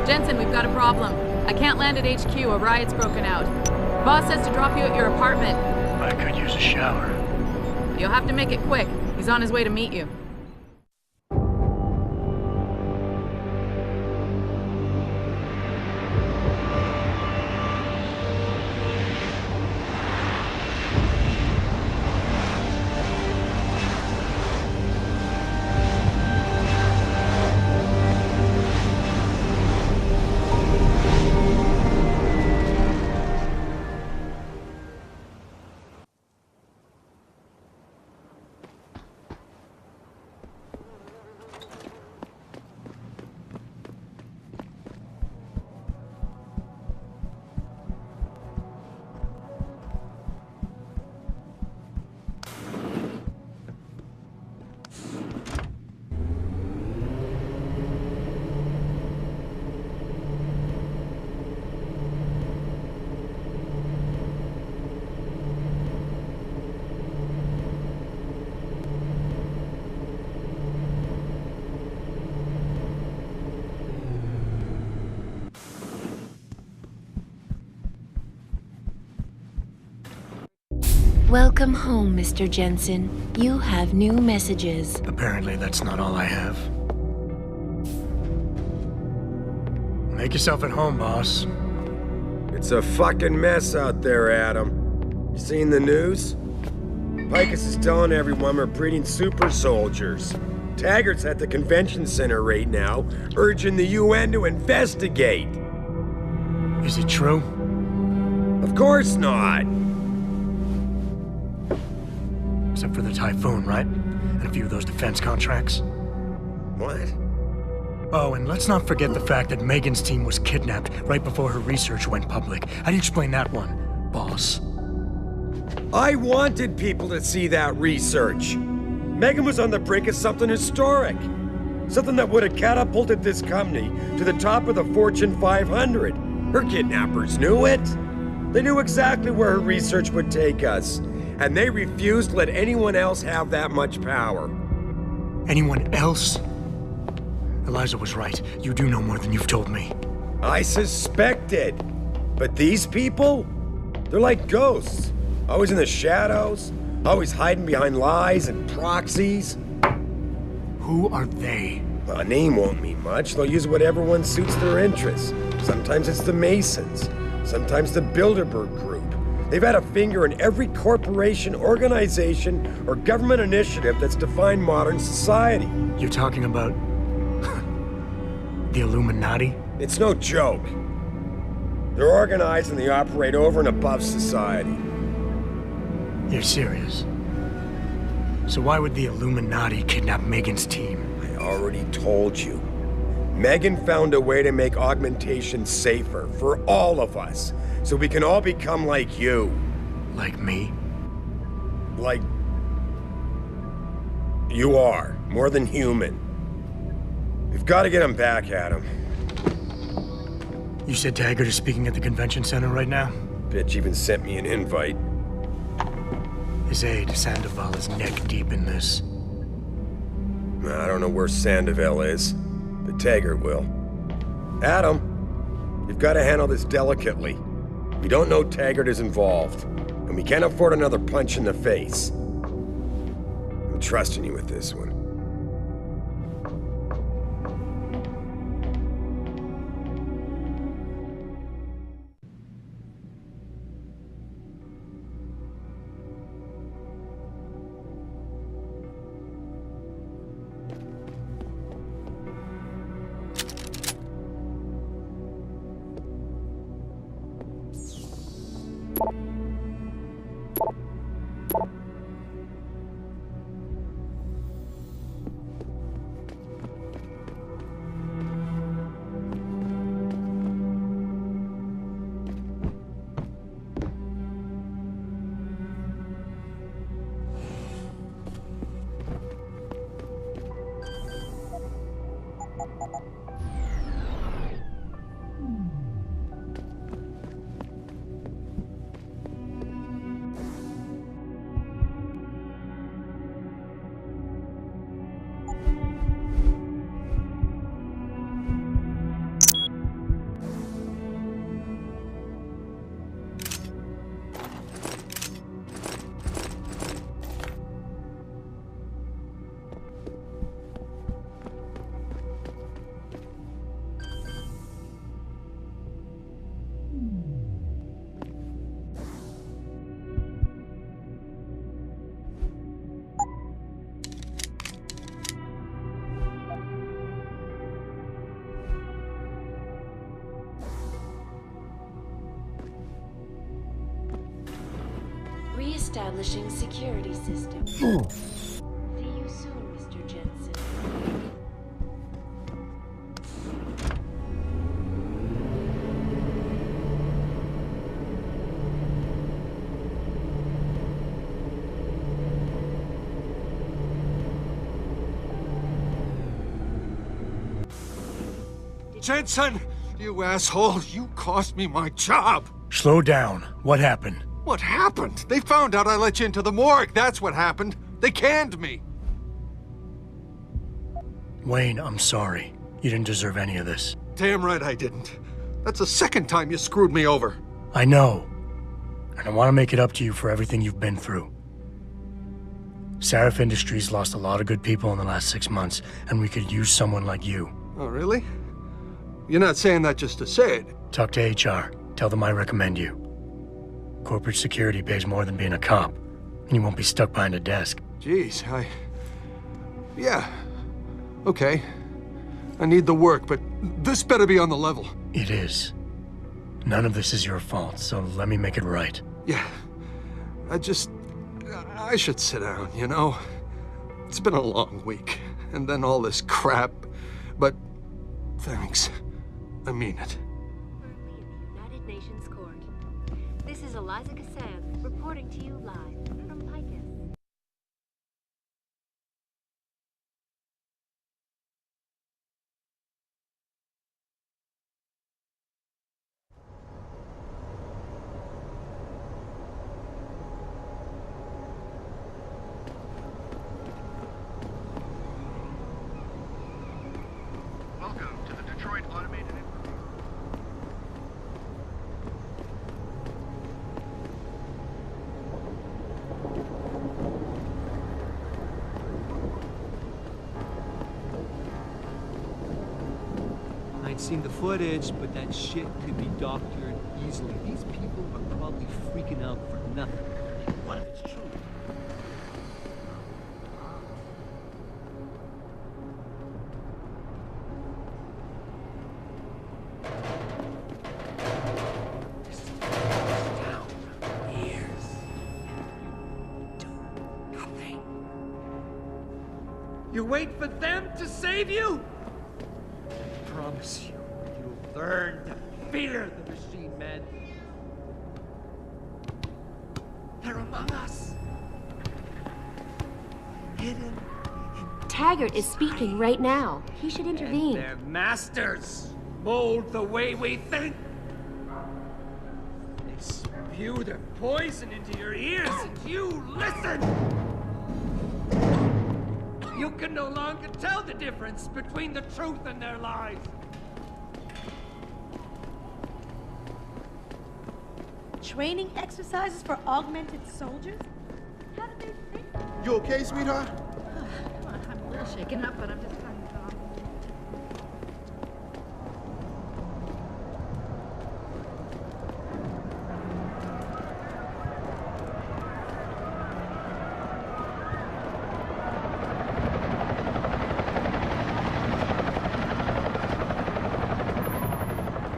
Jensen, we've got a problem. I can't land at HQ. A riot's broken out. Boss says to drop you at your apartment. I could use a shower. You'll have to make it quick. He's on his way to meet you. Welcome home, Mr. Jensen. You have new messages. Apparently that's not all I have. Make yourself at home, boss. It's a fucking mess out there, Adam. You seen the news? Picus is telling everyone we're breeding super soldiers. Taggart's at the convention center right now, urging the UN to investigate. Is it true? Of course not. Except for the Typhoon, right? And a few of those defense contracts. What? Oh, and let's not forget the fact that Megan's team was kidnapped right before her research went public. How do you explain that one, boss? I wanted people to see that research. Megan was on the brink of something historic. Something that would have catapulted this company to the top of the Fortune 500. Her kidnappers knew it. They knew exactly where her research would take us. And they refused to let anyone else have that much power. Anyone else? Eliza was right. You do know more than you've told me. I suspected. But these people? They're like ghosts. Always in the shadows. Always hiding behind lies and proxies. Who are they? Well, a name won't mean much. They'll use whatever one suits their interests. Sometimes it's the Masons. Sometimes the Bilderberg Group. They've had a finger in every corporation, organization, or government initiative that's defined modern society. You're talking about... the Illuminati? It's no joke. They're organized and they operate over and above society. You're serious? So why would the Illuminati kidnap Megan's team? I already told you. Megan found a way to make augmentation safer for all of us. So we can all become like you. Like me? Like... you are. More than human. We've got to get him back, Adam. You said Taggart is speaking at the convention center right now? Bitch even sent me an invite. His aide, Sandoval, is neck deep in this. I don't know where Sandoval is, but Taggart will. Adam, you've got to handle this delicately. We don't know Taggart is involved, and we can't afford another punch in the face. I'm trusting you with this one. Establishing security system. See you soon, Mr. Jensen. Jensen! You asshole! You cost me my job! Slow down. What happened? What happened? They found out I let you into the morgue. That's what happened. They canned me. Wayne, I'm sorry. You didn't deserve any of this. Damn right I didn't. That's the second time you screwed me over. I know. And I want to make it up to you for everything you've been through. Sarif Industries lost a lot of good people in the last 6 months, and we could use someone like you. Oh, really? You're not saying that just to say it. Talk to HR. Tell them I recommend you. Corporate security pays more than being a cop, and you won't be stuck behind a desk. Jeez, yeah. Okay. I need the work, but this better be on the level. It is. None of this is your fault, so let me make it right. Yeah. I should sit down, you know? It's been a long week, and then all this crap, but thanks. I mean it. United Nations Court. This is Eliza Kassan reporting to you live from Picus. Welcome to the Detroit Automated I ain't seen the footage, but that shit could be doctored easily. These people are probably freaking out for nothing. What if it's true? You wait for them to save you? I promise you, you'll learn to fear the machine men. They're among us. Hidden. Taggart is speaking right now. He should intervene. And their masters mold the way we think. They spew their poison into your ears and you listen. You can no longer tell the difference between the truth and their lies. Training exercises for augmented soldiers? How did they think? You okay, sweetheart? I'm a little shaken up, but I'm just trying to talk.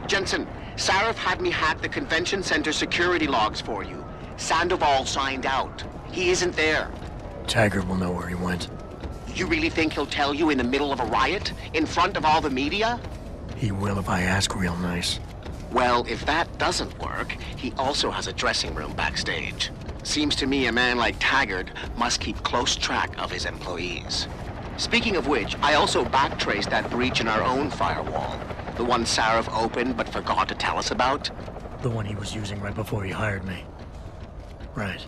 Jensen, Sarif had me hack the convention center security logs for you. Sandoval signed out. He isn't there. Taggart will know where he went. You really think he'll tell you in the middle of a riot? In front of all the media? He will if I ask real nice. Well, if that doesn't work, he also has a dressing room backstage. Seems to me a man like Taggart must keep close track of his employees. Speaking of which, I also backtraced that breach in our own firewall. The one Sarif opened but forgot to tell us about? The one he was using right before he hired me. Right.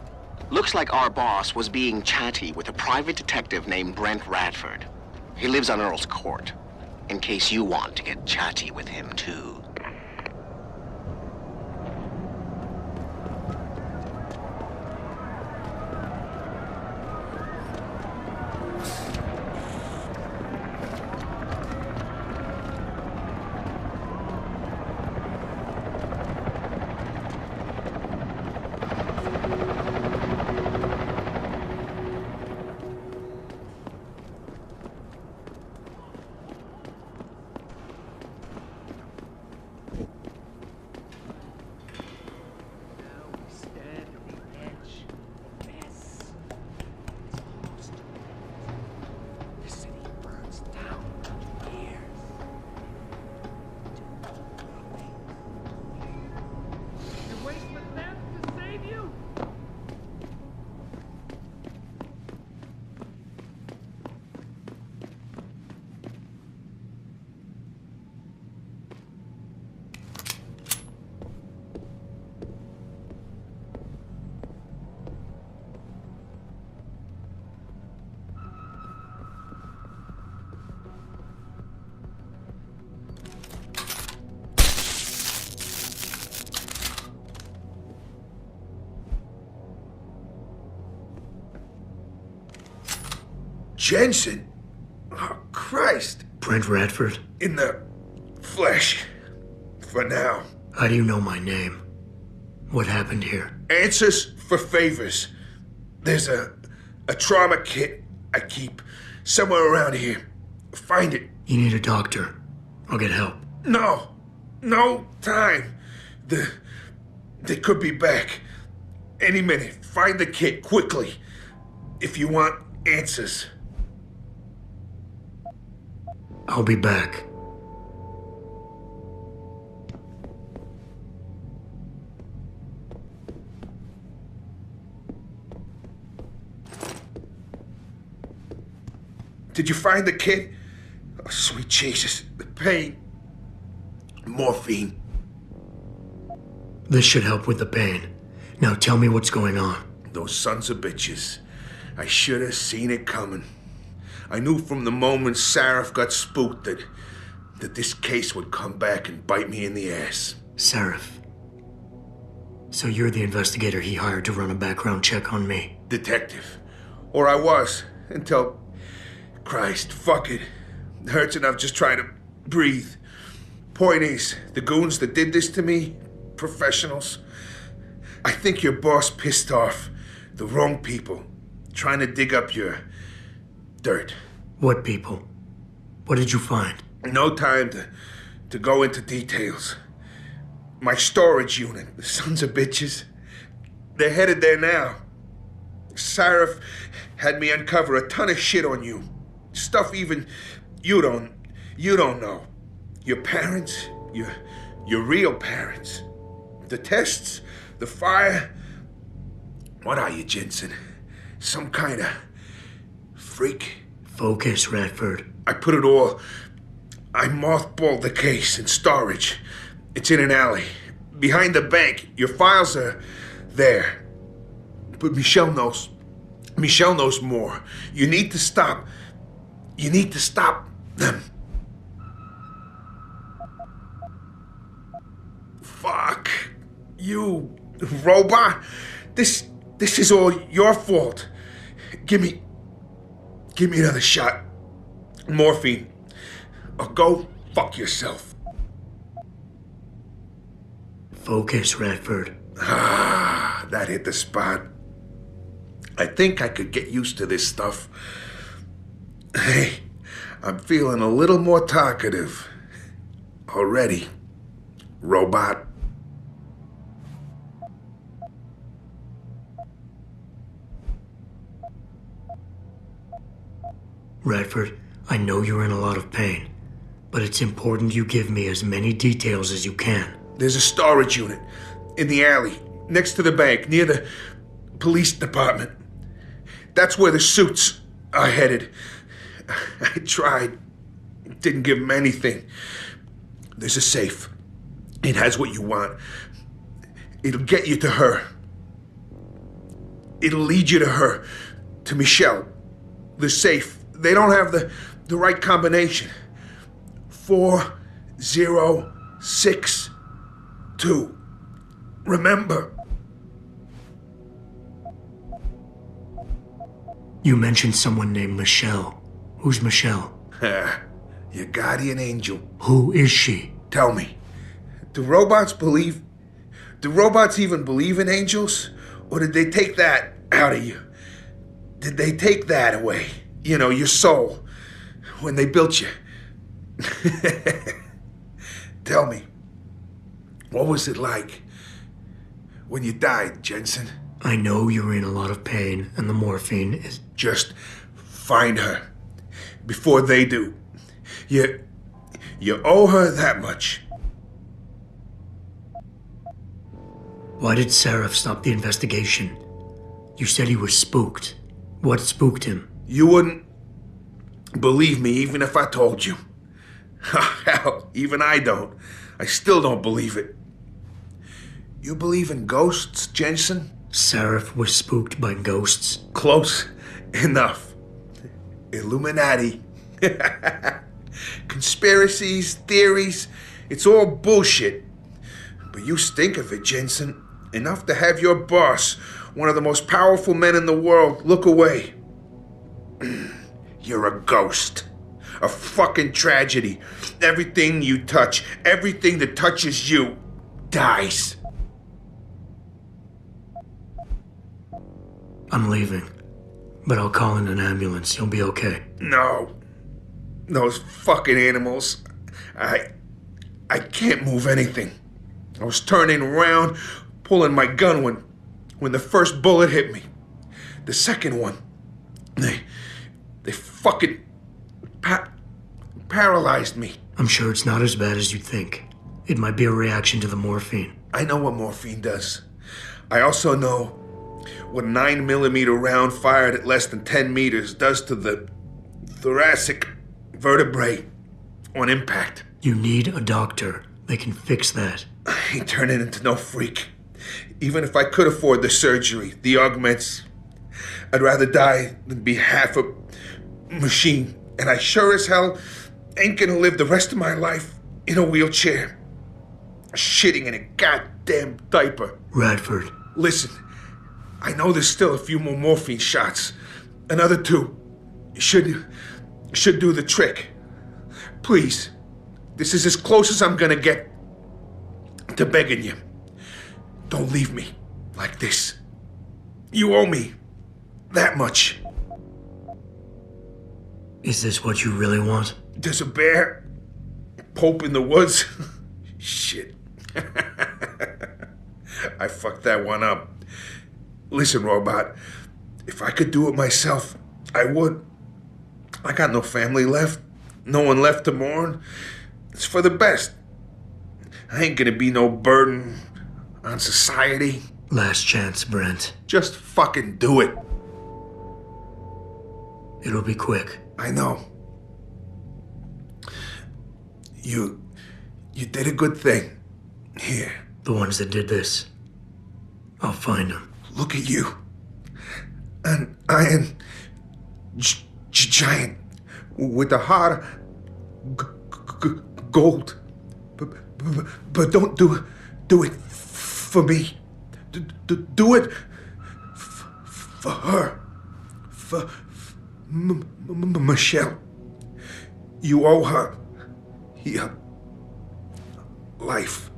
Looks like our boss was being chatty with a private detective named Brent Radford. He lives on Earl's Court, in case you want to get chatty with him too. Jensen? Oh, Christ. Brent Radford? In the flesh. For now. How do you know my name? What happened here? Answers for favors. There's a trauma kit I keep somewhere around here. Find it. You need a doctor. I'll get help. No. No time. They could be back. Any minute. Find the kit quickly. If you want answers. I'll be back. Did you find the kit? Oh, sweet Jesus. The pain. Morphine. This should help with the pain. Now tell me what's going on. Those sons of bitches. I should have seen it coming. I knew from the moment Sarif got spooked that this case would come back and bite me in the ass. Sarif. So you're the investigator he hired to run a background check on me? Detective. Or I was, until... Christ, fuck it. It hurts enough just trying to breathe. Point is, the goons that did this to me, professionals. I think your boss pissed off the wrong people, trying to dig up your dirt. What people? What did you find? No time to go into details. My storage unit, the sons of bitches. They're headed there now. Sarif had me uncover a ton of shit on you. Stuff even you don't know. Your parents, your real parents. The tests, the fire. What are you, Jensen? Some kind of freak? Focus, Radford. I mothballed the case in storage. It's in an alley. Behind the bank. Your files are there. But Michelle knows. Michelle knows more. You need to stop them. Fuck. You robot. This is all your fault. Give me another shot. Morphine. Or go fuck yourself. Focus, Radford. Ah, that hit the spot. I think I could get used to this stuff. Hey, I'm feeling a little more talkative. Already. Robot. Radford, I know you're in a lot of pain, but it's important you give me as many details as you can. There's a storage unit in the alley, next to the bank, near the police department. That's where the suits are headed. I tried. Didn't give them anything. There's a safe. It has what you want. It'll get you to her. It'll lead you to her. To Michelle. The safe. They don't have the right combination. 4062. Remember. You mentioned someone named Michelle. Who's Michelle? Your guardian angel. Who is she? Tell me. Do robots even believe in angels? Or did they take that out of you? Did they take that away? You know, your soul. When they built you. Tell me. What was it like? When you died, Jensen? I know you're in a lot of pain, and the morphine is... Just find her. Before they do. You owe her that much. Why did Sarif stop the investigation? You said he was spooked. What spooked him? You wouldn't believe me even if I told you. Hell, even I don't. I still don't believe it. You believe in ghosts, Jensen? Sarif was spooked by ghosts. Close enough. Illuminati. Conspiracies, theories, it's all bullshit. But you stink of it, Jensen. Enough to have your boss, one of the most powerful men in the world, look away. You're a ghost. A fucking tragedy. Everything you touch, everything that touches you, dies. I'm leaving, but I'll call in an ambulance. You'll be okay. No. Those fucking animals. I can't move anything. I was turning around, pulling my gun when the first bullet hit me. The second one, they fucking paralyzed me. I'm sure it's not as bad as you think. It might be a reaction to the morphine. I know what morphine does. I also know what a 9mm round fired at less than 10 meters does to the thoracic vertebrae on impact. You need a doctor. They can fix that. I ain't turning into no freak. Even if I could afford the surgery, the augments, I'd rather die than be half a machine. And I sure as hell ain't gonna live the rest of my life in a wheelchair, shitting in a goddamn diaper. Radford. Listen, I know there's still a few more morphine shots. Another 2 should do the trick. Please, this is as close as I'm gonna get to begging you. Don't leave me like this. You owe me that much. Is this what you really want? There's a bear, Pope in the woods. Shit. I fucked that one up. Listen, Robot, if I could do it myself, I would. I got no family left, no one left to mourn. It's for the best. I ain't gonna be no burden on society. Last chance, Brent. Just fucking do it. It'll be quick. I know. You did a good thing. Here. The ones that did this. I'll find them. Look at you. An iron giant with a heart of gold. But don't do it for me. Do it for her. For Michelle. You owe her your life.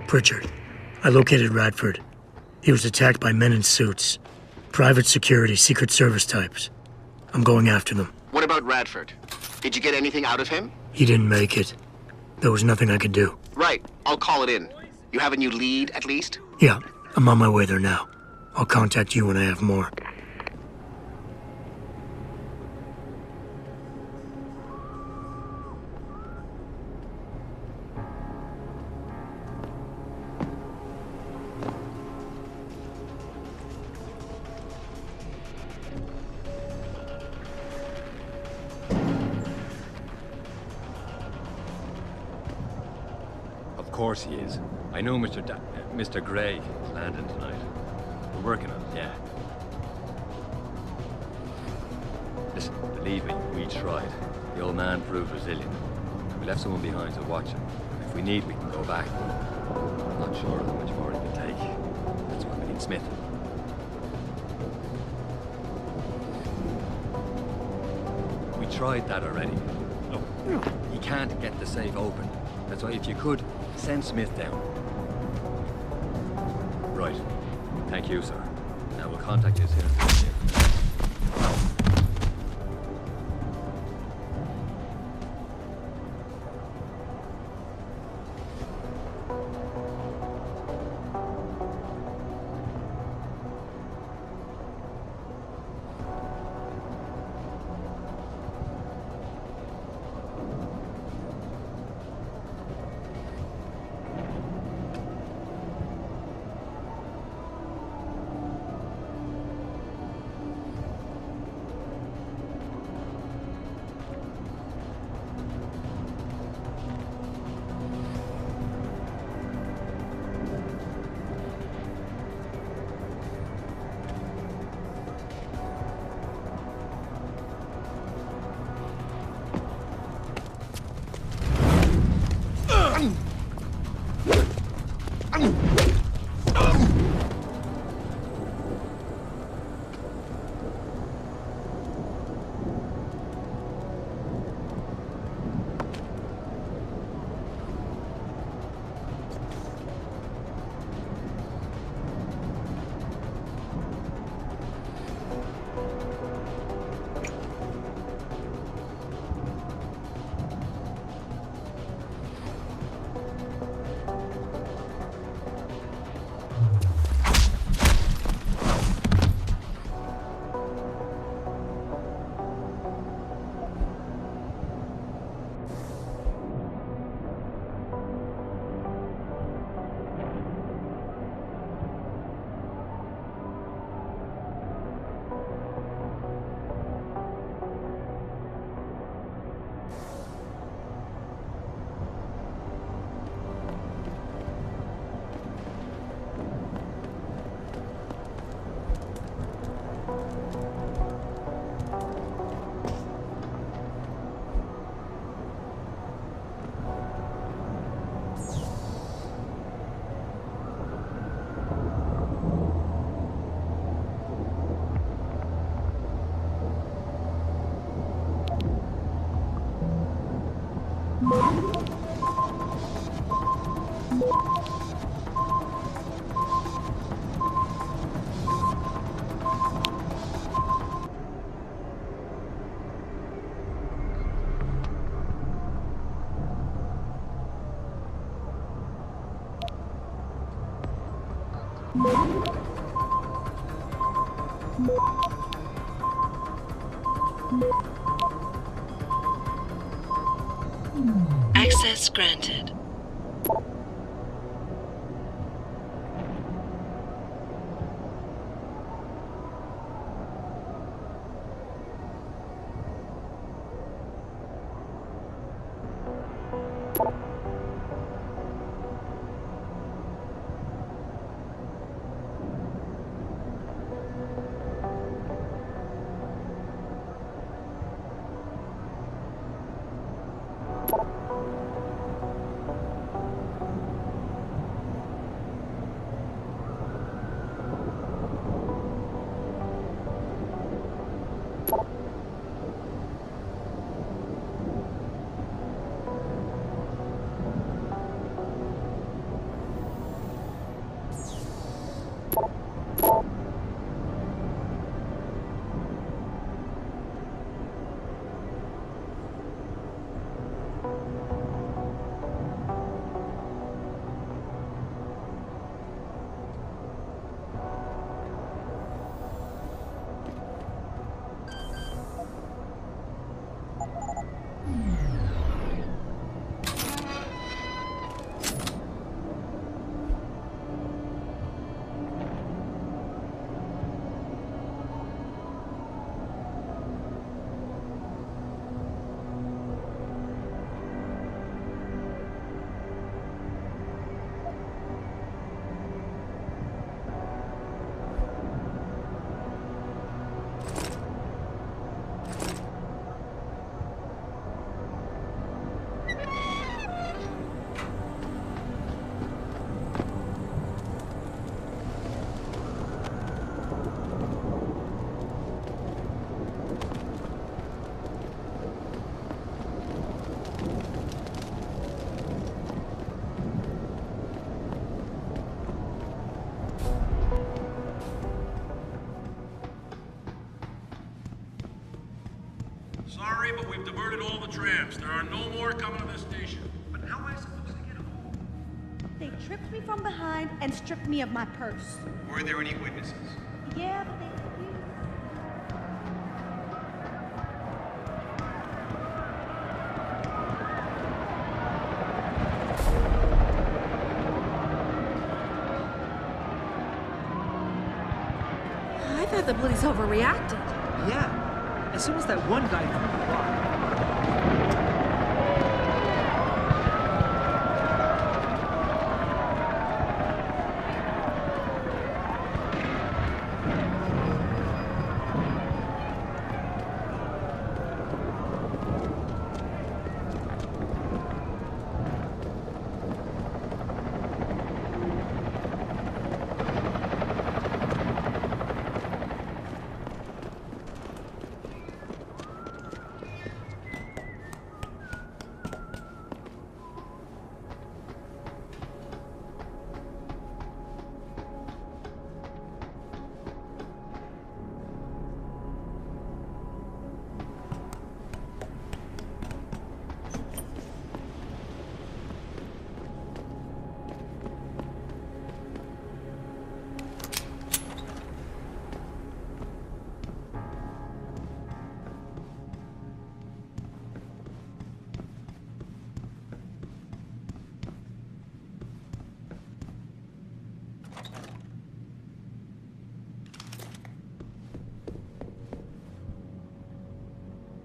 Pritchard. I located Radford. He was attacked by men in suits. Private security, Secret Service types. I'm going after them. What about Radford? Did you get anything out of him? He didn't make it. There was nothing I could do. Right. I'll call it in. You have a new lead, at least? Yeah, I'm on my way there now. I'll contact you when I have more. Of course he is. I know Mr. Gray is landing tonight. We're working on it, yeah. Listen, believe me, we tried. The old man proved resilient. We left someone behind to watch him. If we need, we can go back. I'm not sure how much more he can take. That's why we need Smith. We tried that already. Look, he can't get the safe open. That's why if you could, send Smith down. Right. Thank you, sir. Now we'll contact you as soon as we're here. Access granted. Sorry, but we've diverted all the trams. There are no more coming to this station. But how am I supposed to get home? They tripped me from behind and stripped me of my purse. Were there any witnesses? Yeah, but they refused. I thought the police overreacted. Yeah. As soon as that one guy threw the rock.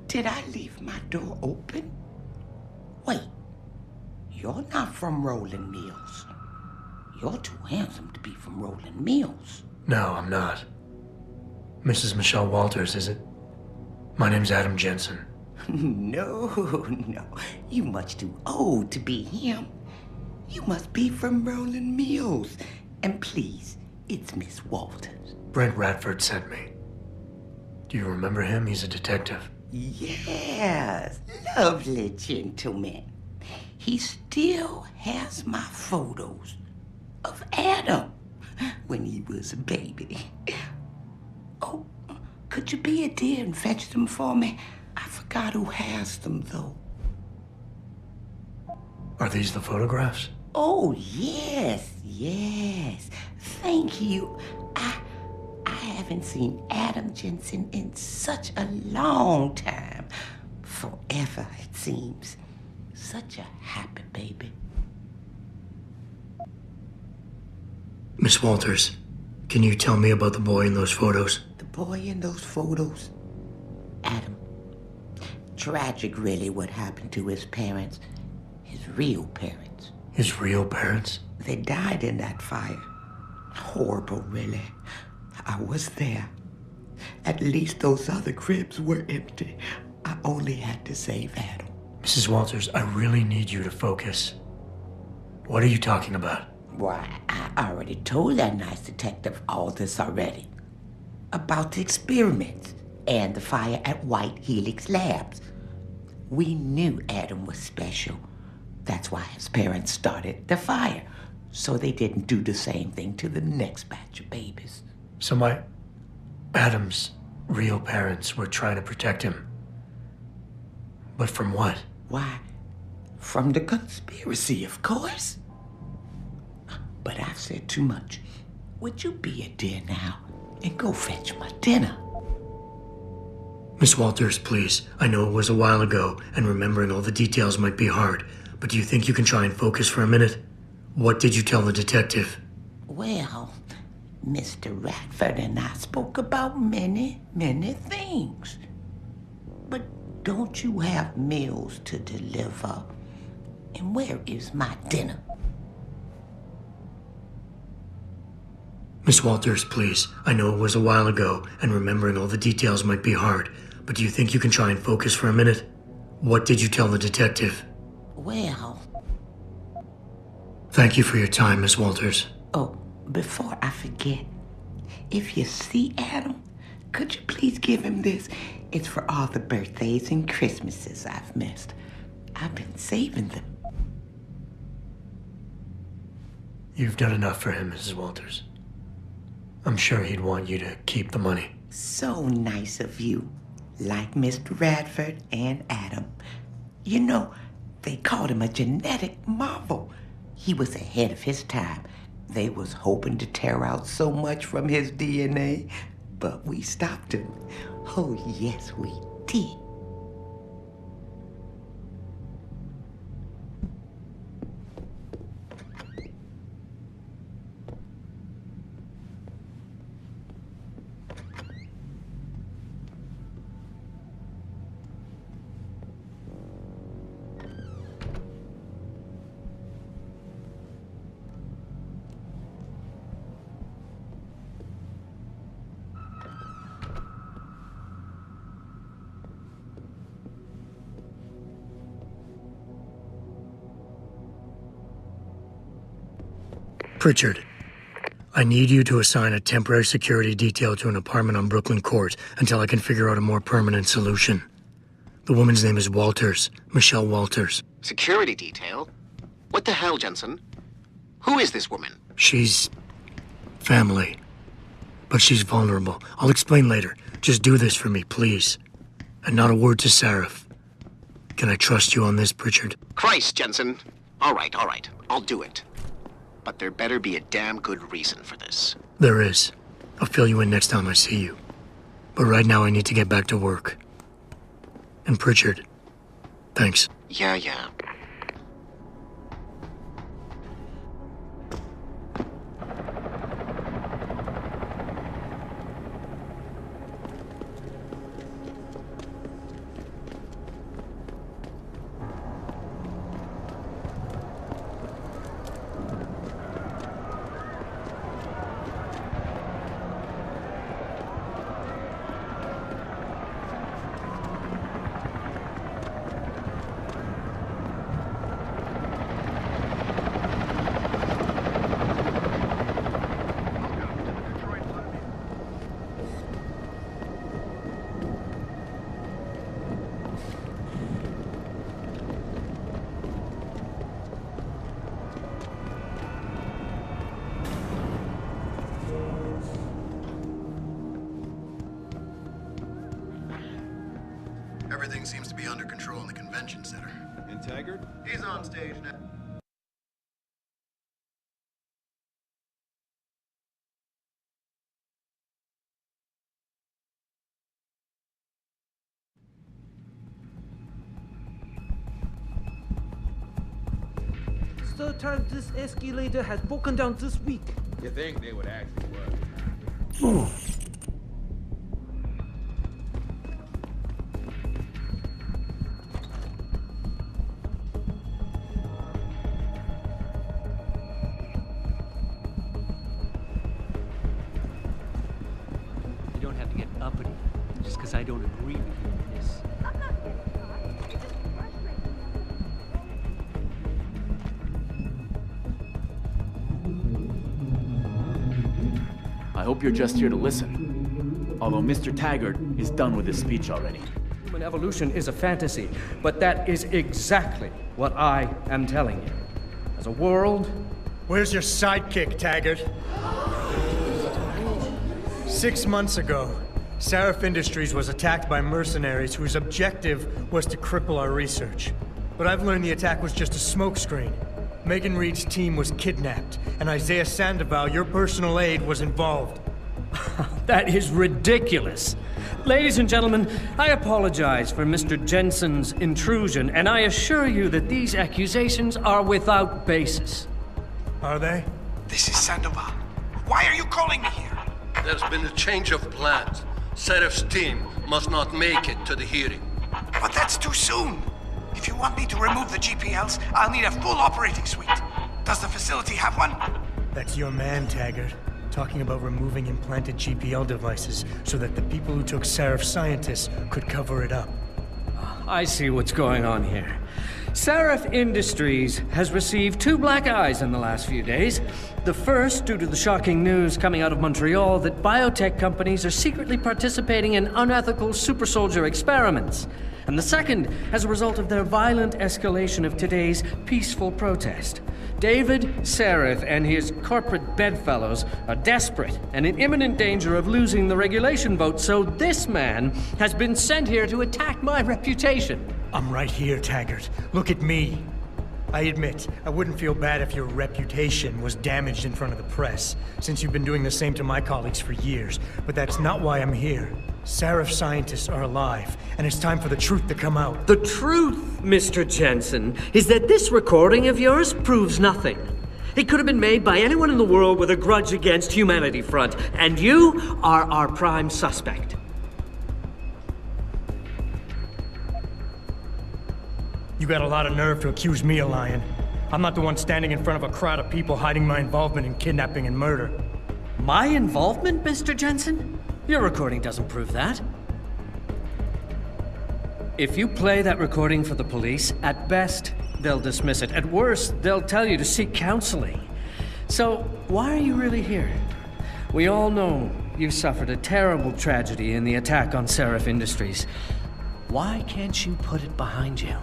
Did I leave my door open? Wait, you're not from Rolling Mills. You're too handsome to be from Rolling Mills. No, I'm not. Mrs. Michelle Walters, is it? My name's Adam Jensen. No, you much too old to be him. You must be from Rolling Mills. And please, it's Miss Walters. Brent Radford sent me. Do you remember him? He's a detective. Yes, lovely gentleman. he still has my photos of Adam when he was a baby. Oh, could you be a dear and fetch them for me? I forgot who has them, though. Are these the photographs? Oh, yes, yes. Thank you. I haven't seen Adam Jensen in such a long time. Forever, it seems. Such a happy baby. Miss Walters, can you tell me about the boy in those photos? The boy in those photos? Adam. Tragic, really, what happened to his parents. His real parents. His real parents? They died in that fire. Horrible, really. I was there. At least those other cribs were empty. I only had to save Adam. Mrs. Walters, I really need you to focus. What are you talking about? Why, I already told that nice detective all this already. About the experiments and the fire at White Helix Labs. We knew Adam was special. That's why his parents started the fire, so they didn't do the same thing to the next batch of babies. So Adam's real parents were trying to protect him. But from what? Why, from the conspiracy, of course. But I've said too much. Would you be a dear now and go fetch my dinner? Miss Walters, please. I know it was a while ago, and remembering all the details might be hard, but do you think you can try and focus for a minute? What did you tell the detective? Well, Mr. Radford and I spoke about many, many things. But don't you have meals to deliver? And where is my dinner? Miss Walters, please. I know it was a while ago, and remembering all the details might be hard, but do you think you can try and focus for a minute? What did you tell the detective? Well... Thank you for your time, Miss Walters. Oh, before I forget, if you see Adam, could you please give him this? It's for all the birthdays and Christmases I've missed. I've been saving them. You've done enough for him, Mrs. Walters. I'm sure he'd want you to keep the money. So nice of you. Like Mr. Radford and Adam. You know, they called him a genetic marvel. He was ahead of his time. They was hoping to tear out so much from his DNA, but we stopped him. Oh, yes, we did. Pritchard, I need you to assign a temporary security detail to an apartment on Brooklyn Court until I can figure out a more permanent solution. The woman's name is Walters, Michelle Walters. Security detail? What the hell, Jensen? Who is this woman? She's... family. But she's vulnerable. I'll explain later. Just do this for me, please. And not a word to Sarif. Can I trust you on this, Pritchard? Christ, Jensen. All right. I'll do it. But there better be a damn good reason for this. There is. I'll fill you in next time I see you. But right now I need to get back to work. And Pritchard, thanks. Yeah. Everything seems to be under control in the convention center. And Taggart? He's on stage now. Third time this escalator has broken down this week. You think they would actually work? You don't have to get uppity just because I don't agree with you on this. I hope you're just here to listen. Although Mr. Taggart is done with his speech already. Human evolution is a fantasy, but that is exactly what I am telling you. As a world... Where's your sidekick, Taggart? 6 months ago, Seraph Industries was attacked by mercenaries whose objective was to cripple our research. But I've learned the attack was just a smokescreen. Megan Reed's team was kidnapped, and Isaiah Sandoval, your personal aide, was involved. That is ridiculous. Ladies and gentlemen, I apologize for Mr. Jensen's intrusion, and I assure you that these accusations are without basis. Are they? This is Sandoval. Why are you calling me here? There's been a change of plans. Seraph's team must not make it to the hearing. But that's too soon. If you want me to remove the GPLs, I'll need a full operating suite. Does the facility have one? That's your man, Taggart. Talking about removing implanted GPL devices so that the people who took Seraph scientists could cover it up. I see what's going on here. Seraph Industries has received 2 black eyes in the last few days. The first, due to the shocking news coming out of Montreal that biotech companies are secretly participating in unethical super soldier experiments. And the second, as a result of their violent escalation of today's peaceful protest. David Seraph and his corporate bedfellows are desperate and in imminent danger of losing the regulation vote, so this man has been sent here to attack my reputation. I'm right here, Taggart. Look at me. I admit, I wouldn't feel bad if your reputation was damaged in front of the press, since you've been doing the same to my colleagues for years, but that's not why I'm here. Seraph scientists are alive, and it's time for the truth to come out. The truth, Mr. Jensen, is that this recording of yours proves nothing. It could have been made by anyone in the world with a grudge against Humanity Front, and you are our prime suspect. You got a lot of nerve to accuse me of lying. I'm not the one standing in front of a crowd of people hiding my involvement in kidnapping and murder. My involvement, Mr. Jensen? Your recording doesn't prove that. If you play that recording for the police, at best, they'll dismiss it. At worst, they'll tell you to seek counseling. So, why are you really here? We all know you suffered a terrible tragedy in the attack on Seraph Industries. Why can't you put it behind you?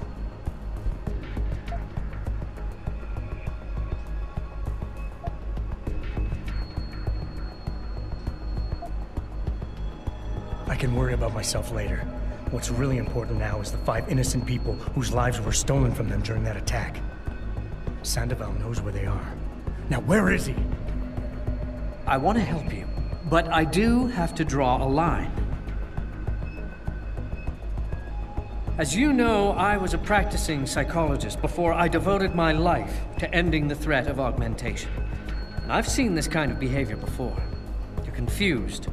I can worry about myself later. What's really important now is the 5 innocent people whose lives were stolen from them during that attack. Sandoval knows where they are. Now, where is he? I want to help you, but I do have to draw a line. As you know, I was a practicing psychologist before I devoted my life to ending the threat of augmentation. And I've seen this kind of behavior before. You're confused.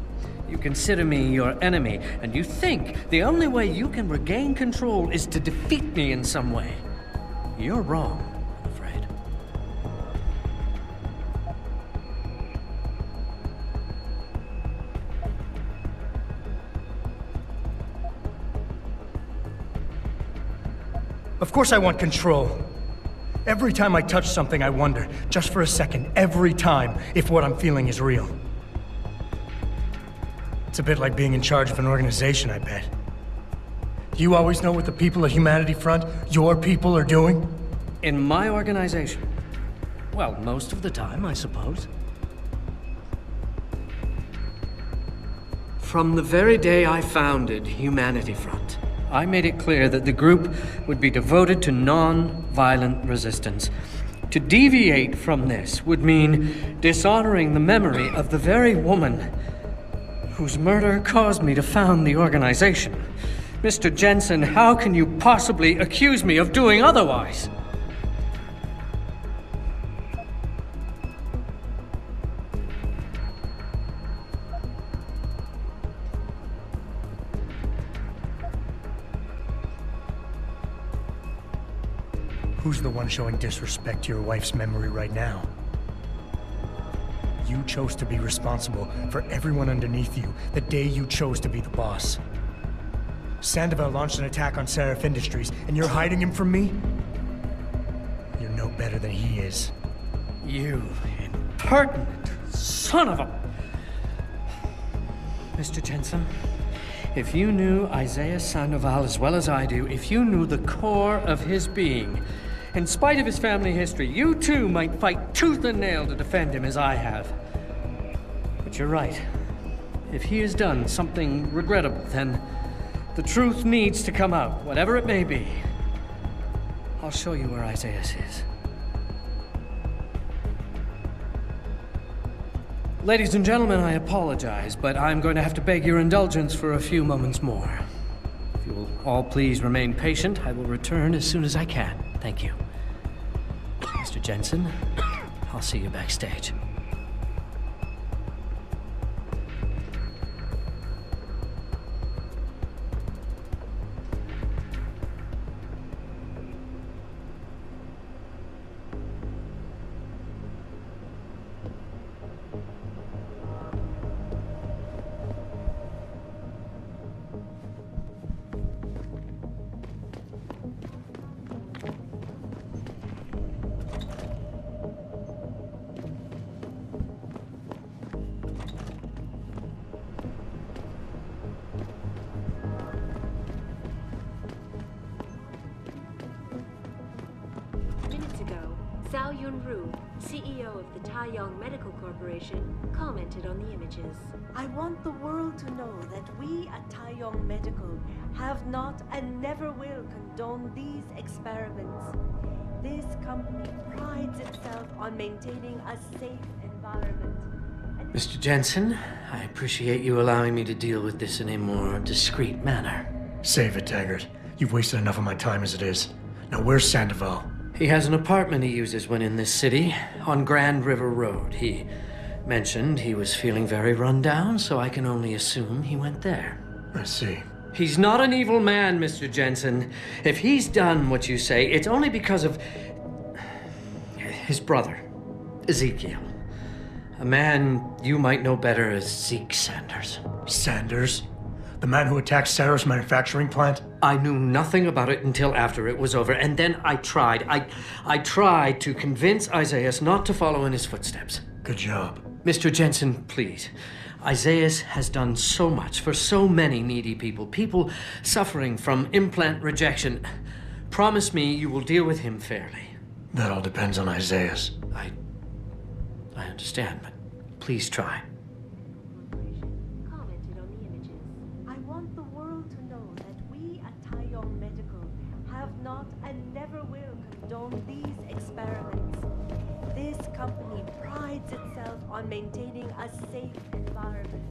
You consider me your enemy, and you think the only way you can regain control is to defeat me in some way. You're wrong, I'm afraid. Of course I want control. Every time I touch something, I wonder, just for a second, every time, if what I'm feeling is real. It's a bit like being in charge of an organization, I bet. Do you always know what the people at Humanity Front, your people, are doing? In my organization? Well, most of the time, I suppose. From the very day I founded Humanity Front, I made it clear that the group would be devoted to non-violent resistance. To deviate from this would mean dishonoring the memory of the very woman whose murder caused me to found the organization. Mr. Jensen, how can you possibly accuse me of doing otherwise? Who's the one showing disrespect to your wife's memory right now? You chose to be responsible for everyone underneath you the day you chose to be the boss. Sandoval launched an attack on Seraph Industries, and you're hiding him from me? You're no better than he is. You impertinent son of a... Mr. Jensen, if you knew Isaiah Sandoval as well as I do, if you knew the core of his being, in spite of his family history, you too might fight tooth and nail to defend him as I have. But you're right. If he has done something regrettable, then the truth needs to come out, whatever it may be. I'll show you where Isaiah is. Ladies and gentlemen, I apologize, but I'm going to have to beg your indulgence for a few moments more. If you will all please remain patient, I will return as soon as I can. Thank you. Mr. Jensen, I'll see you backstage. CEO of the Taiyong Medical Corporation, commented on the images. I want the world to know that we at Taiyong Medical have not and never will condone these experiments. This company prides itself on maintaining a safe environment. Mr. Jensen, I appreciate you allowing me to deal with this in a more discreet manner. Save it, Taggart. You've wasted enough of my time as it is. Now where's Sandoval? He has an apartment he uses when in this city, on Grand River Road. He mentioned he was feeling very run down, so I can only assume he went there. I see. He's not an evil man, Mr. Jensen. If he's done what you say, it's only because of his brother, Ezekiel. A man you might know better as Zeke Sanders. Sanders? The man who attacked Sarah's manufacturing plant? I knew nothing about it until after it was over, and then I tried. I tried to convince Isaiah not to follow in his footsteps. Good job. Mr. Jensen, please. Isaiah has done so much for so many needy people. People suffering from implant rejection. Promise me you will deal with him fairly. That all depends on Isaiah's. I understand, but please try. I want the world to know that we at Taiyong Medical have not and never will condone these experiments. This company prides itself on maintaining a safe environment.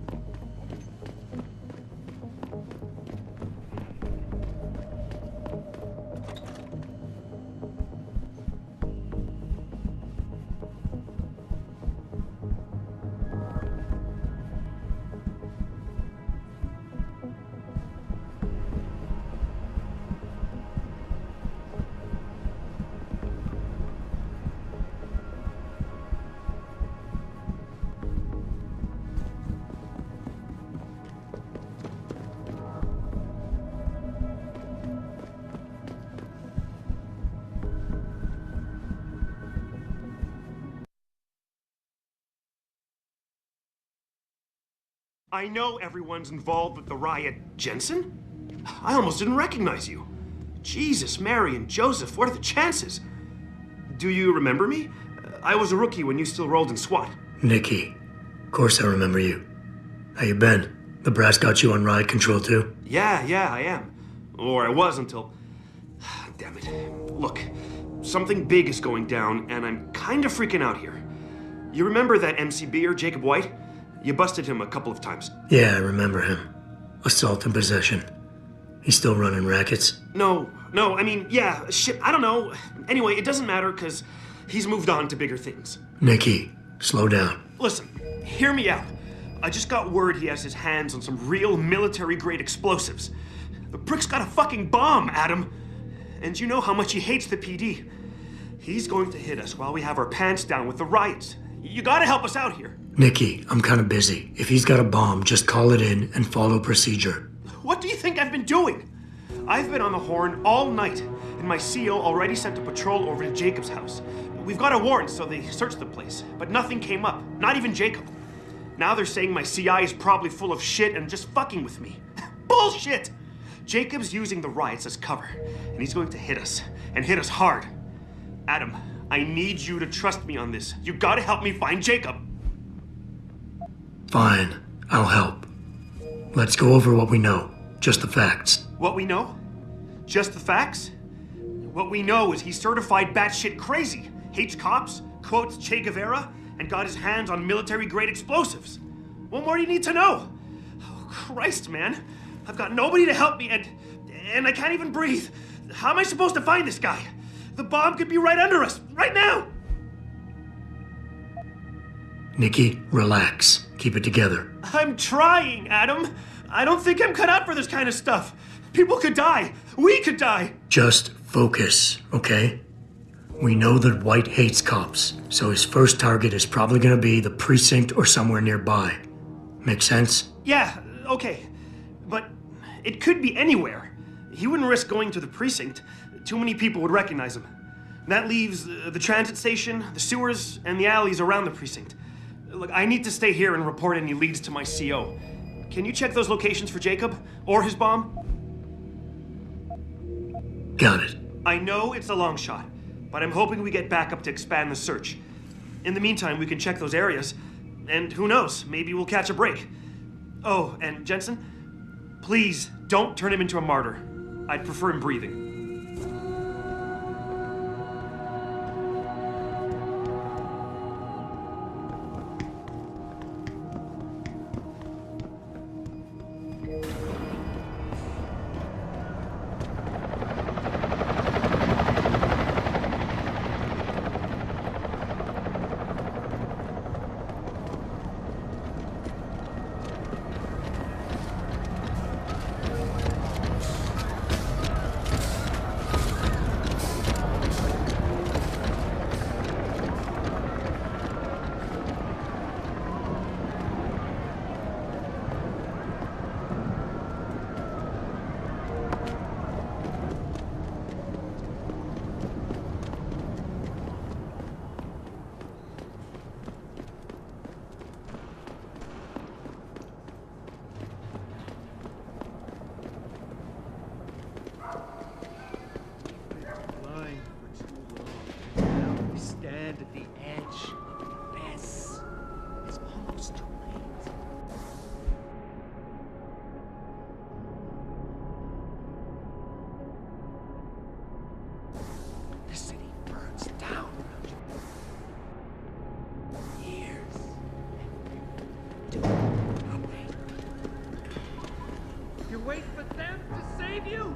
I know everyone's involved with the riot. Jensen? I almost didn't recognize you. Jesus, Mary, and Joseph, what are the chances? Do you remember me? I was a rookie when you still rolled in SWAT. Nikki. Of course I remember you. How you been? The brass got you on riot control too? Yeah, I am. Or I was until... Damn it. Look, something big is going down, and I'm kind of freaking out here. You remember that MCBer, Jacob White? You busted him a couple of times. Yeah, I remember him. Assault and possession. He's still running rackets? No, I mean, yeah, shit, I don't know. Anyway, it doesn't matter, because he's moved on to bigger things. Nikki, slow down. Listen, hear me out. I just got word he has his hands on some real military-grade explosives. The prick's got a fucking bomb, Adam. And you know how much he hates the PD. He's going to hit us while we have our pants down with the riots. You gotta help us out here. Nikki, I'm kind of busy. If he's got a bomb, just call it in and follow procedure. What do you think I've been doing? I've been on the horn all night, and my CO already sent a patrol over to Jacob's house. We've got a warrant, so they searched the place, but nothing came up, not even Jacob. Now they're saying my CI is probably full of shit and just fucking with me. Bullshit! Jacob's using the riots as cover, and he's going to hit us, and hit us hard. Adam, I need you to trust me on this. You gotta help me find Jacob. Fine, I'll help. Let's go over what we know. Just the facts. What we know? Just the facts? What we know is he's certified batshit crazy, hates cops, quotes Che Guevara, and got his hands on military-grade explosives. What more do you need to know? Oh, Christ, man. I've got nobody to help me, and I can't even breathe. How am I supposed to find this guy? The bomb could be right under us, right now! Nikki, relax. Keep it together. I'm trying, Adam. I don't think I'm cut out for this kind of stuff. People could die. We could die. Just focus, okay? We know that White hates cops, so his first target is probably gonna be the precinct or somewhere nearby. Make sense? Yeah, okay. But it could be anywhere. He wouldn't risk going to the precinct. Too many people would recognize him. That leaves the transit station, the sewers, and the alleys around the precinct. Look, I need to stay here and report any leads to my CO. Can you check those locations for Jacob? Or his bomb? Got it. I know it's a long shot, but I'm hoping we get backup to expand the search. In the meantime, we can check those areas, and who knows, maybe we'll catch a break. Oh, and Jensen, please don't turn him into a martyr. I'd prefer him breathing. Wait for them to save you?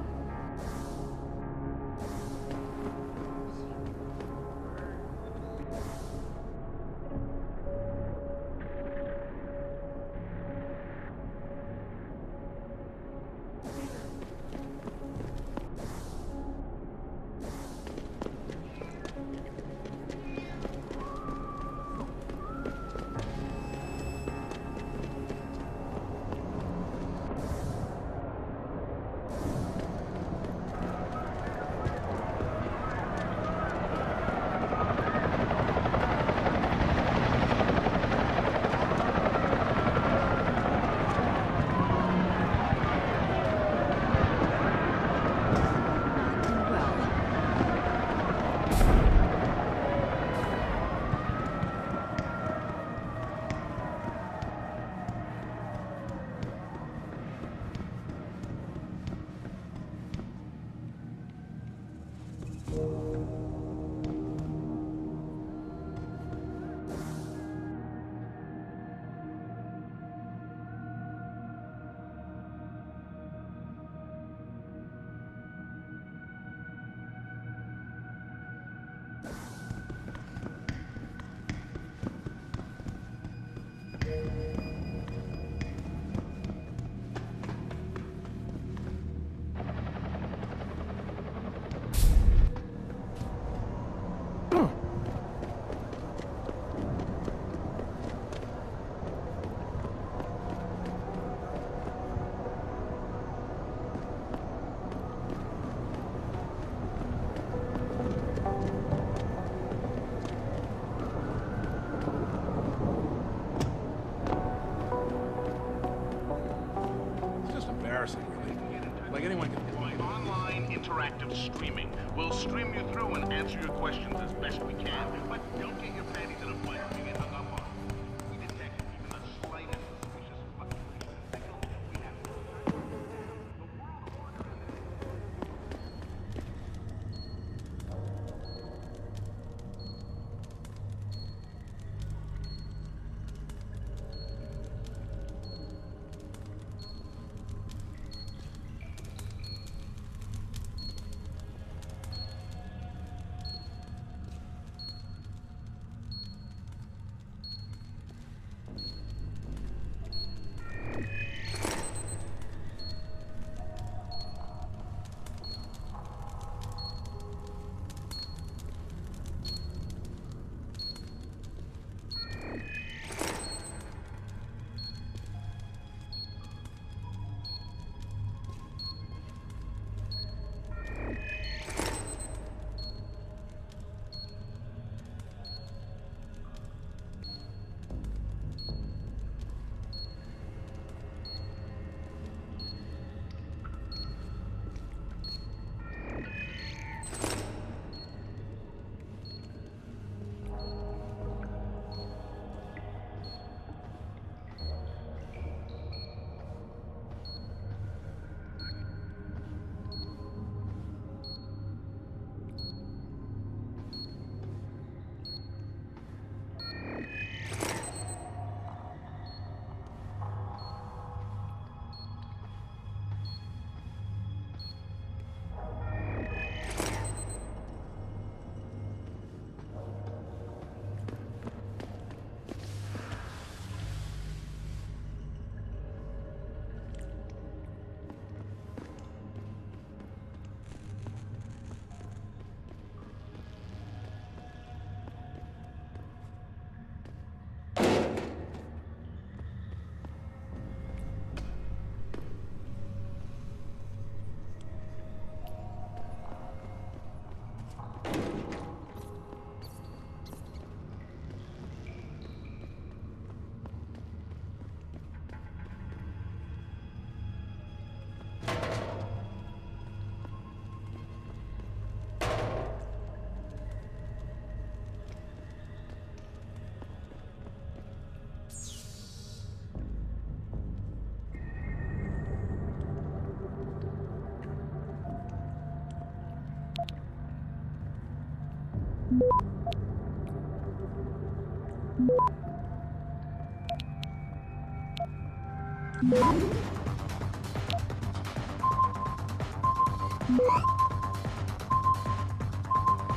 embarrassing, really. Like anyone can... Online interactive streaming. We'll stream you through and answer your questions as best we can. But don't get your panties in a bunch and get hung up on. We detect even the slightest suspicious fluctuation. I know that we have to.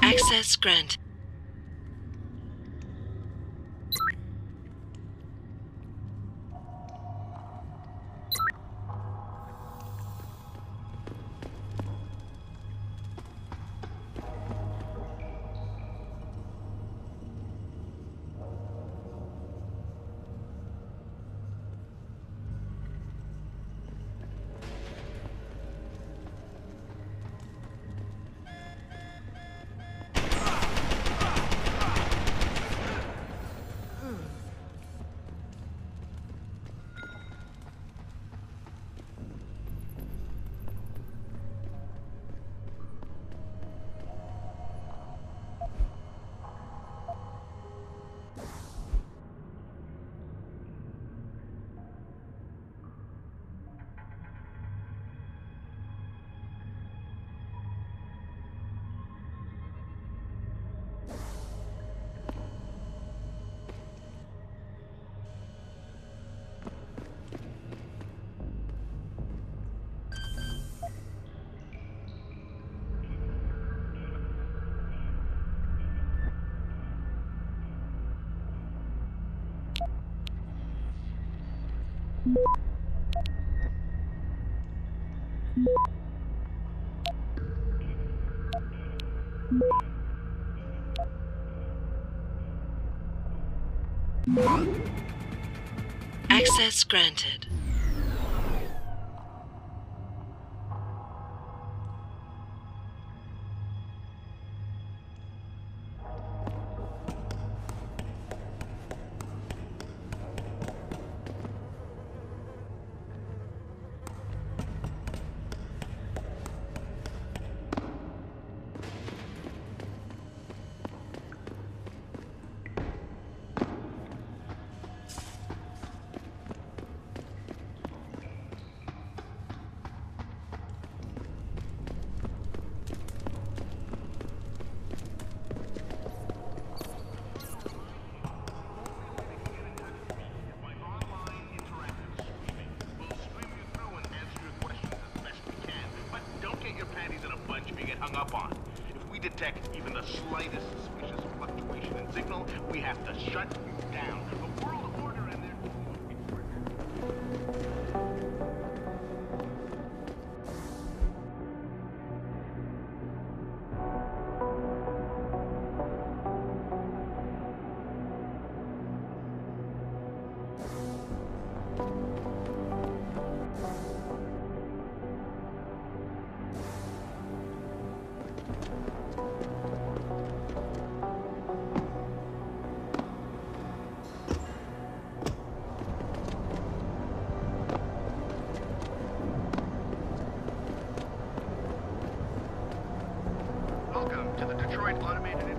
Access granted. Access granted. you get hung up on. If we detect even the slightest suspicious fluctuation in signal, we have to shut you down. The world order and their... Welcome to the Detroit Automated